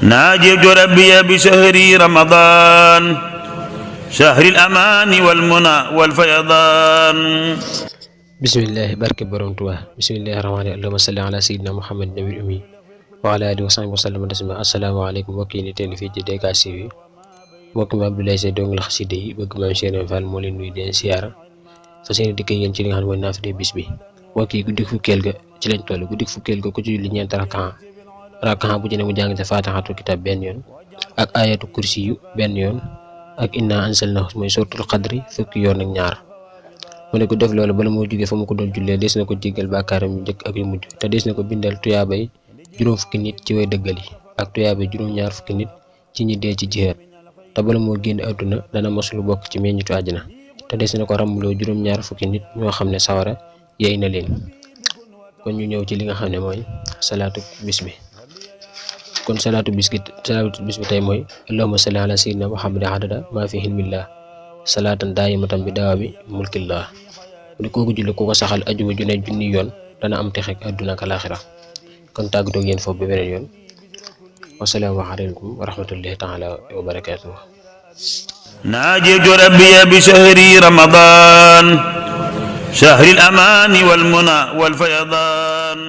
ناجيت ربي بشهر رمضان شهر الأمان والمنى والفيضان. bisimilah barke borom Tuubaa bisimilah rahmaani rahiim allahumma salli ala sayyidina Muhammad nabil ummi wa ala alihi wa sahbihi wa sallam taslima. asalaamaaleykum mbokk yi ni teel fii ci DK TV mbokk mi Abdoulaye Seye dong la xasida yi bëgg maam Cheikh Fall moo leen nuyu di leen siyaara fa seen dikk yéen ci li nga xam ne mooy naafile bis bi. mbokk yi guddik fukkeel ga ci lañ toll guddik fukkeel ga ku ci julli ñeent rakaa bu ci ne mu jàng ca faatixatul kitaab benn yoon ak ayatu kursi yu benn yoon ak inna anzalnahu mooy suratul qadri fukki yoon ak ñaar. mu ne ko def loolu bala moo jógee fa mu ko doon jullee des na ko jéggal bàkkaaram yu njëkk ak yu mujj te des na ko bindal tuyaabay juróom fukki nit ci way dëggal yi ak tuyaabay juróom-ñaar fukki nit ci ñi dee ci jihaad te bala moo génn àdduna dana mos lu bokk ci meññitu àjjana te des na ko ràmmuloo juróom-ñaar fukki nit ñoo xam ne sawara yey na leen. kon ñu ñëw ci li nga xam ne mooy salaatu bis bi. kon salaatu bis bi tey mooy allahumma salli ala sayyidina muhammadin adada maa fi hilmillah salaatan daayimatan bi dawaami mulkillah. mu ne kooku julli ku ko saxal ajuma ju ne junni yoon dana am texek àdduna ak alaaxira. kon tàggatoo ak yéen foofu ba beneen yoon wasalaamu aleykum wa rahmatullahi taala wa barakaatuh. ناجيت ربي بشهر رمضان شهر الأمان والمنى والفيضان.